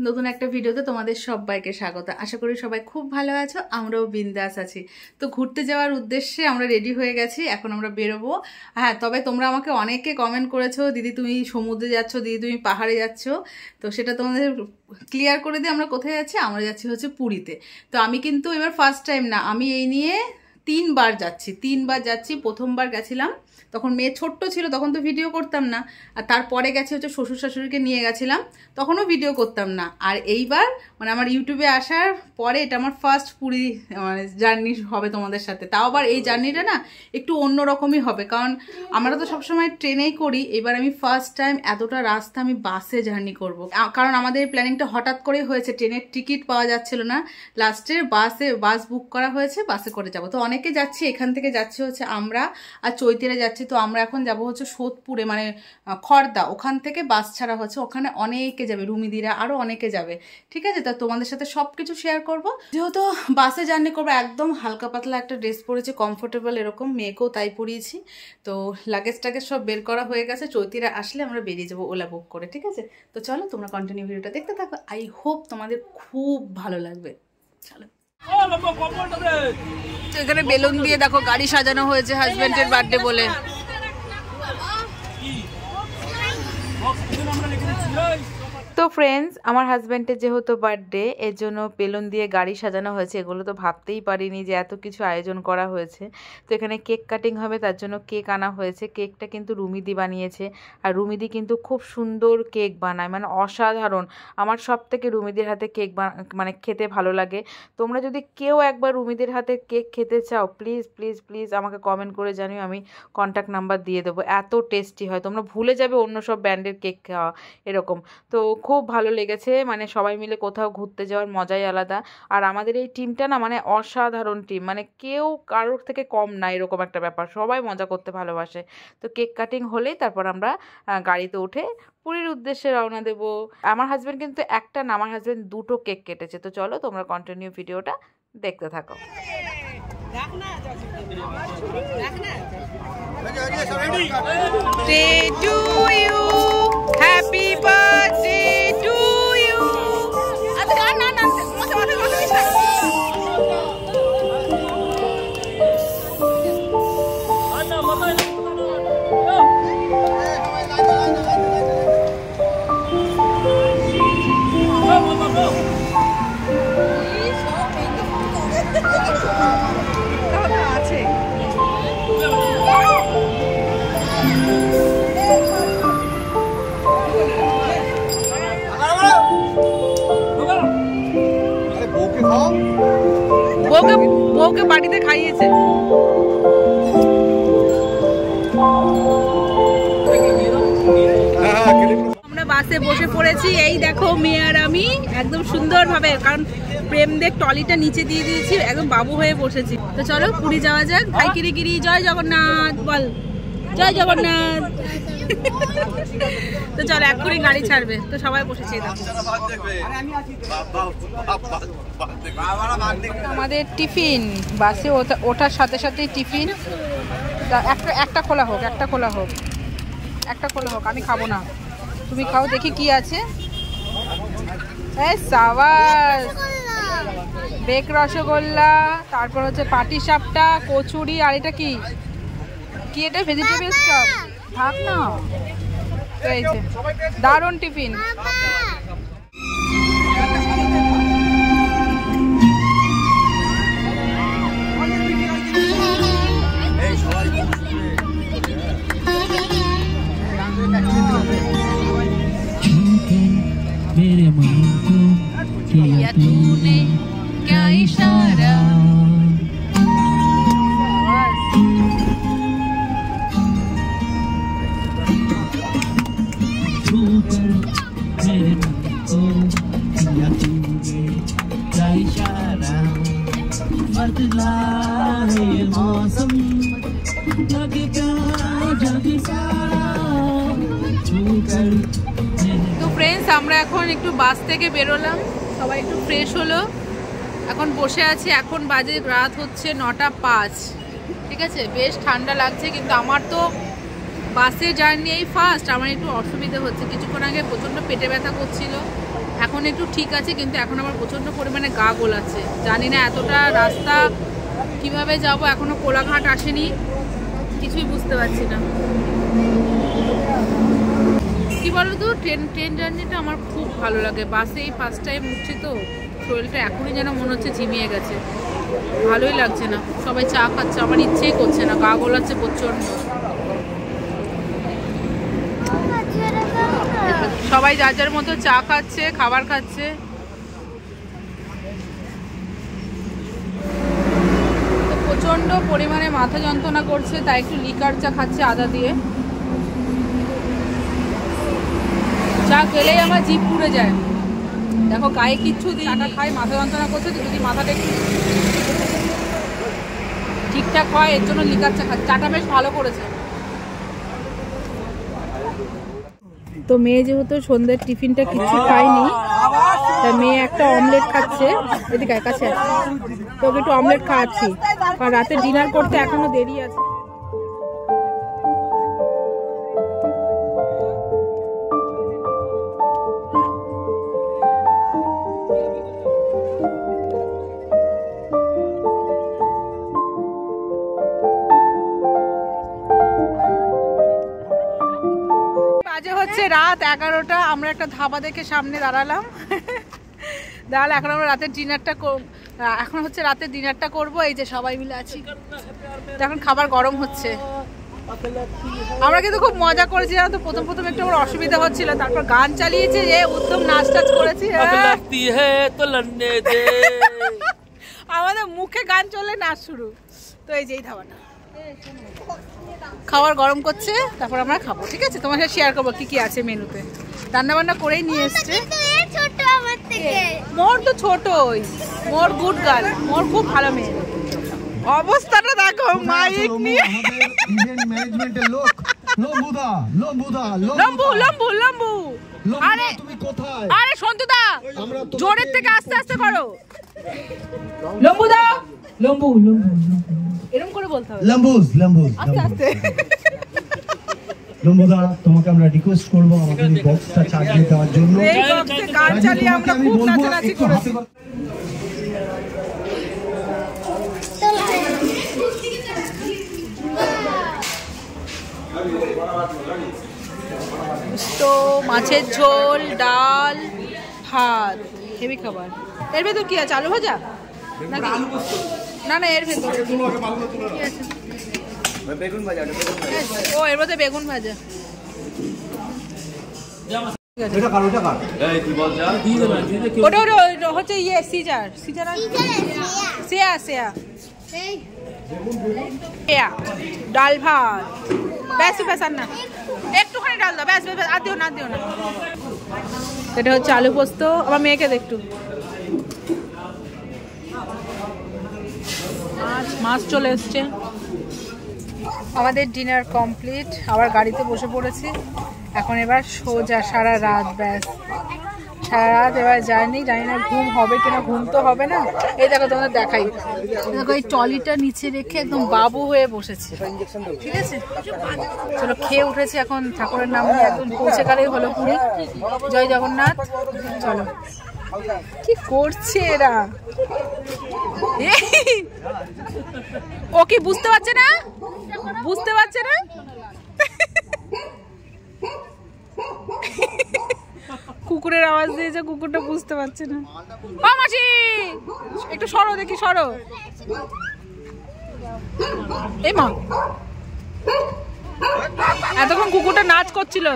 নতুন একটা ভিডিওতে তোমাদের সবাইকে স্বাগত। আশা করি সবাই খুব ভালো আছো, আমরাও বিন্দাস আছি। তো ঘুরতে যাওয়ার উদ্দেশ্যে আমরা রেডি হয়ে গেছি, এখন আমরা বেরোবো। হ্যাঁ, তবে তোমরা আমাকে অনেকে কমেন্ট করেছো, দিদি তুমি সমুদ্রে যাচ্ছ, দিদি তুমি পাহাড়ে যাচ্ছ। তো সেটা তোমাদের ক্লিয়ার করে দিই, আমরা কোথায় যাচ্ছি। আমরা যাচ্ছি হচ্ছে পুরীতে। তো আমি কিন্তু এবার ফার্স্ট টাইম না, আমি এই নিয়ে 3বার যাচ্ছি। প্রথমবার গেছিলাম তখন মেয়ে ছোট্ট ছিল, তখন তো ভিডিও করতাম না। আর তারপরে গেছি হচ্ছে শ্বশুর শাশুড়িকে নিয়ে গেছিলাম, তখনও ভিডিও করতাম না। আর এইবার মানে আমার ইউটিউবে আসার পরে এটা আমার ফার্স্ট পুরী মানে জার্নি হবে তোমাদের সাথে। তাও আবার এই জার্নিটা না একটু অন্যরকমই হবে, কারণ আমরা তো সবসময় ট্রেনেই করি। এবার আমি ফার্স্ট টাইম এতটা রাস্তা আমি বাসে জার্নি করব, কারণ আমাদের প্ল্যানিংটা হঠাৎ করেই হয়েছে, ট্রেনের টিকিট পাওয়া যাচ্ছিল না। লাস্টে বাস বুক করা হয়েছে, বাসে করে যাব। তো অনেকে যাচ্ছি, এখান থেকে যাচ্ছে হচ্ছে আমরা আর চৈতিরে যাচ্ছি। তো আমরা এখন যাব হচ্ছে সোদপুরে, মানে খড়দা, ওখান থেকে বাস ছাড়া হচ্ছে, ওখানে অনেকে যাবে, রুমিদিরা আরও অনেকে যাবে। ঠিক আছে, তো তোমাদের সাথে সব কিছু শেয়ার করবো। যেহেতু বাসে জার্নি করবো, একদম হালকা পাতলা একটা ড্রেস পরেছি, কমফোর্টেবল এরকম, মেয়েকেও তাই পরিয়েছি। তো লাগেজ টাগেজ সব বের করা হয়ে গেছে, চৈতিরা আসলে আমরা বেরিয়ে যাবো ওলা বুক করে। ঠিক আছে, তো চলো তোমরা কন্টিনিউ ভিডিওটা দেখতে থাকো, আই হোপ তোমাদের খুব ভালো লাগবে। চলো। তো এখানে বেলুন দিয়ে দেখো গাড়ি সাজানো হয়েছে হাজবেন্ডের বার্থডে বলে। তো ফ্রেন্ডস, আমার হাজব্যান্ডের যেহেতু বার্থডে, এর জন্য বেলুন দিয়ে গাড়ি সাজানো হয়েছে। এগুলো তো ভাবতেই পারিনি যে এত কিছু আয়োজন করা হয়েছে। তো এখানে কেক কাটিং হবে, তার জন্য কেক আনা হয়েছে। কেকটা কিন্তু রুমিদি বানিয়েছে, আর রুমিদি কিন্তু খুব সুন্দর কেক বানায়, মানে অসাধারণ। আমার সব থেকে রুমিদির হাতে কেক মানে খেতে ভালো লাগে। তোমরা যদি কেউ একবার রুমিদির হাতে কেক খেতে চাও, প্লিজ প্লিজ প্লিজ আমাকে কমেন্ট করে জানিও, আমি কন্ট্যাক্ট নাম্বার দিয়ে দেবো। এত টেস্টি হয়, তোমরা ভুলে যাবে অন্য সব ব্র্যান্ডের কেক খাওয়া এরকম। তো খুব ভালো লেগেছে, মানে সবাই মিলে কোথাও ঘুরতে যাওয়ার মজাই আলাদা। আর আমাদের এই টিমটা না মানে অসাধারণ টিম, মানে কেউ কারোর থেকে কম না, এরকম একটা ব্যাপার। সবাই মজা করতে ভালোবাসে। তো কেক কাটিং হলেই তারপর আমরা গাড়িতে উঠে পুরীর উদ্দেশ্যে রওনা দেব। আমার হাজব্যান্ড কিন্তু একটা না, আমার হাজব্যান্ড 2টো কেক কেটেছে। তো চলো তোমরা কন্টিনিউ ভিডিওটা দেখতে থাকো। Happy birthday to you. বউকে বাড়িতে খাইয়েছে। আমরা বাসে বসে পড়েছি, এই দেখো মেয়ে আর আমি একদম সুন্দরভাবে, কারণ প্রেমদের ট্রলিটা নিচে দিয়ে দিয়েছি, একদম বাবু হয়ে বসেছি। তো চলো পুরী যাওয়া যাক। ভাই কিরি কিরি, জয় জগন্নাথ বল, জয় জগন্নাথ। তো চলো এক্ষুনি গাড়ি ছাড়বে, তো সবাই বসেছে। আমাদের টিফিন বাসে ওঠার সাথে সাথেই টিফিন। একটা খোলা হোক, একটা খোলা হোক, একটা খোলা হোক। আমি খাবো না, তুমি খাও, দেখি কি আছে। সাবাস, বেক রসগোল্লা, তারপর হচ্ছে পাটি সাপটা, কচুরি, আর এটা কি কি এটা ভেজিটেবল চপ। থাক না, এই যে দারুণ টিফিন। मेरे मन को किया तूने क्या इशारा, मेरे मन को किया तूने क्या इशारा, बदला है ये मौसम, लगे प्यार जगी सारा, छूकर। তো ফ্রেন্ডস, আমরা এখন একটু বাস থেকে বেরোলাম, সবাই একটু ফ্রেশ হলো, এখন বসে আছি। এখন বাজে রাত হচ্ছে 9:05। ঠিক আছে, বেশ ঠান্ডা লাগছে, কিন্তু আমার তো বাসে জার্নি এই ফার্স্ট, আমার একটু অসুবিধা হচ্ছে। কিছুক্ষণ আগে প্রচণ্ড পেটে ব্যথা করছিল, এখন একটু ঠিক আছে, কিন্তু এখন আবার প্রচণ্ড পরিমাণে গা গোলাচ্ছে। জানি না এতটা রাস্তা কিভাবে যাব, এখনো কোলাঘাট আসেনি, কিছুই বুঝতে পারছি না। কি বলো তো, ট্রেন জার্নিটা আমার খুব ভালো লাগে। বাসে এই ফার্স্ট টাইম উঠছি তো, শরীরটা এখনই যেন মনে হচ্ছে ঝিমিয়ে গেছে, ভালোই লাগছে না। সবাই চা খাচ্ছে, আমার ইচ্ছেই করছে না, গা গোলাচ্ছে প্রচণ্ড। সবাই যার যার মতো চা খাচ্ছে, খাবার খাচ্ছে। তো প্রচণ্ড পরিমাণে মাথা যন্ত্রণা করছে, তাই একটু লিকার চা খাচ্ছে আদা দিয়ে। চা খেলেই আমার জিভ পুড়ে যায়। দেখো গায়ে কিচ্ছু দিই, চাটা খাই, মাথা যন্ত্রণা করছে তো, যদি মাথাটা একটু ঠিকঠাক হয় এর জন্য লিকার চা খাচ্ছে। চাটা বেশ ভালো করেছে। তো মেয়ে যেহেতু সন্ধ্যের টিফিনটা কিছু খায়নি, তা মেয়ে একটা অমলেট খাচ্ছে। এদিকে কাছে তো ওকে একটু অমলেট খাওয়াচ্ছি, কারণ রাতে ডিনার করতে এখনো দেরি আছে। বাজে হচ্ছে রাত 11টা। আমরা একটা ধাবা দেখে সামনে দাঁড়ালাম। এখন আমরা রাতের ডিনারটা এখন হচ্ছে রাতের ডিনারটা করবো। এই যে সবাই মিলে আছি, এখন খাবার গরম হচ্ছে। আমরা কিন্তু খুব মজা করেছি জানো তো। প্রথম একটু আমার অসুবিধা হচ্ছিল, তারপর গান চালিয়েছে, যে উত্তম নাচ টাচ করেছি। আমাদের মুখে গান চলে, নাচ শুরু। তো এই যে এই ধাবাটা খাবার গরম করছে, তারপর আমরা খাবো। ঠিক আছে, তোমার সাথে শেয়ার করবো কি কি আছে মেনুতে। রান্না বান্না করেই নিয়ে এসছে। মোর তো ছোটই, মোর গুড গার্ল, মোর খুব ভালো মেয়ে। অবস্থাটা দেখো, মাইক নিয়ে লম্বু। আরে সন্তুদা, জোরের থেকে আস্তে আস্তে করো। লম্বুদা, লম্বু এরকম করে বলতে হবে। আস্তে আস্তে। লম্বুদা, তোমাকে আমরা রিকোয়েস্ট করবো আমাদের এই বক্সটা চালিয়ে দেওয়ার জন্য। এই বক্সে গান চালিয়ে আমরা খুব নাচানাচি করেছি। তো মাছের ঝোল, ডাল, ভাত, হেভি খাবার। এর ভেতর কি আছে, আলু ভাজা নাকি? না এর ভেতর কি আছে? ও এর মধ্যে বেগুন ভাজা। ওটা হচ্ছে ইয়ে সিজার ডাল ভাত, ব্যাস আর না, একটুখানি ডাল দাও, ব্যাস আর দিও না। এটা হচ্ছে আলু পোস্ত। আমার মেয়েকে দেখটু মাছ চলে এসছে। আমাদের ডিনার কমপ্লিট, আবার গাড়িতে বসে পড়েছি। এখন এবার সোজা সারা রাত, ব্যাস সারা রাত এবার জানি না ঘুম হবে কিনা। ঘুম তো হবে না। এই দেখো তোমাদের দেখাই, দেখো এই ট্রলিটা নিচে রেখে একদম বাবু হয়ে বসেছে। ঠিক আছে, চলো খেয়ে উঠেছি, এখন ঠাকুরের নাম নিয়ে একদম পৌঁছে গেলেই হলো পুরী। জয় জগন্নাথ। চলো, কি করছে এরা? ও কি বুঝতে পারছে না? কুকুরের আওয়াজ দিয়েছে, কুকুরটা বুঝতে পারছে না। মাসি একটু সরো, দেখি সরো। এই মা, এতক্ষণ কুকুরটা নাচ করছিল।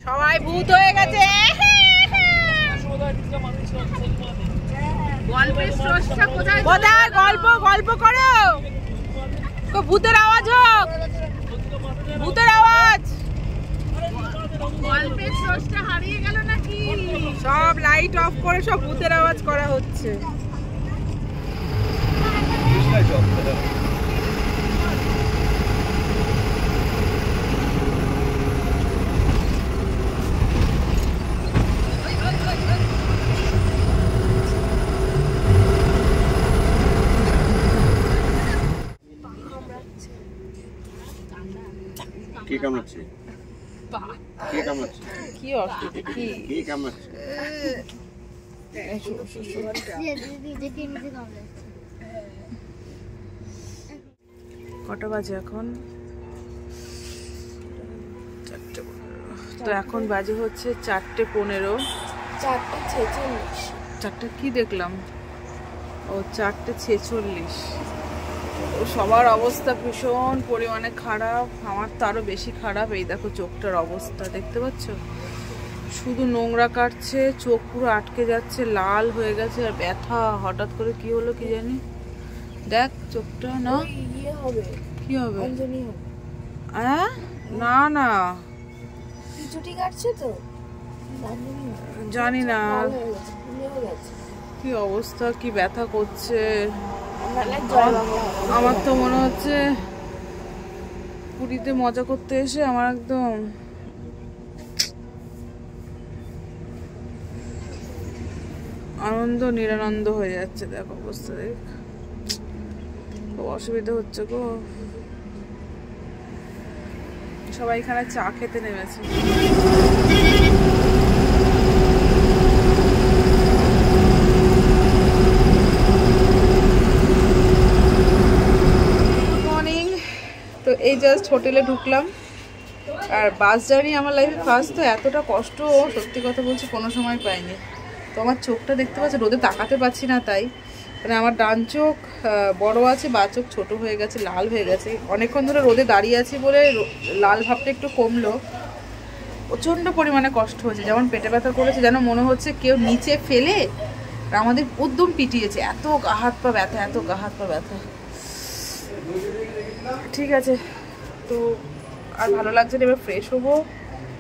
সবাই ভূত হয়ে গেছে। গল্প করো, ভূতের আওয়াজ হোক, ভূতের আওয়াজ। গল্পের স্রষ্টা হারিয়ে গেল নাকি? সব লাইট অফ করে সব ভূতের আওয়াজ করা হচ্ছে। কে কামড়াচ্ছে? কি অসুবিধা কি কটা বাজে এখন? 4:15। তো এখন বাজে হচ্ছে 4:15। 4:46। 4টা কি দেখলাম? ও 4:46। তো সবার অবস্থা ভীষণ পরিমাণে খারাপ, আমার তো আরো বেশি খারাপ। এই দেখো চোখটার অবস্থা দেখতে পাচ্ছ, শুধু নোংরা কাটছে, চোখ পুরো আটকে যাচ্ছে, লাল হয়ে গেছে আর ব্যথা। হঠাৎ করে কি হলো কি জানি, দেখ চোখটা। না ইয়ে হবে, কি হবে? অঞ্জনি হবে। না না ছুটি কাটছে তো জানি না লাল হয়ে গেছে, ফুলে গেছে। কি অবস্থা, কি ব্যথা করছে। নাহলে জয় বাংলা হবে। আমার তো মনে হচ্ছে পুরীতে মজা করতে এসে আমার একদম আনন্দ নিরানন্দ হয়ে যাচ্ছে। দেখ অবস্থা, দেখ খুব অসুবিধা হচ্ছে গো। সবাই এখানে চা খেতে নেমেছে। তো এই জাস্ট হোটেলে ঢুকলাম, আর বাস জার্নি আমার লাইফে ফার্স্ট। তো এতটা কষ্ট সত্যি কথা বলছি কোনো সময় পাইনি। তো আমার চোখটা দেখতে পাচ্ছি, রোদে তাকাতে পারছি না, তাই মানে আমার ডান চোখ বড় আছে, বা চোখ ছোট হয়ে গেছে, লাল হয়ে গেছে। অনেকক্ষণ ধরে রোদে দাঁড়িয়ে আছি বলে লাল ভাবটা একটু কমলো। প্রচণ্ড পরিমাণে কষ্ট হচ্ছে, যেমন পেটে ব্যথা করেছে, যেন মনে হচ্ছে কেউ নিচে ফেলে আমাদের উদ্যম পিটিয়েছে। এত গা হাত পা ব্যথা, এত গা হাত পা ব্যথা। ঠিক আছে, তো আর ভালো লাগছে না, এবার ফ্রেশ হবো,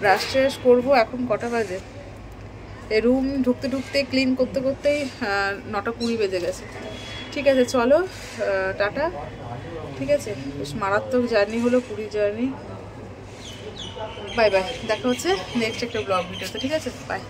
ব্রাশ ট্রাশ করবো। এখন কটা বাজে? এই রুম ঢুকতে ঢুকতে ক্লিন করতে করতেই 9:20 বেজে গেছে। ঠিক আছে চলো, টাটা। ঠিক আছে, বেশ মারাত্মক জার্নি হলো, পুরী জার্নি। বাই বাই, দেখা হচ্ছে নেক্সট একটা ব্লগ ভিডিওতে। ঠিক আছে, বাই।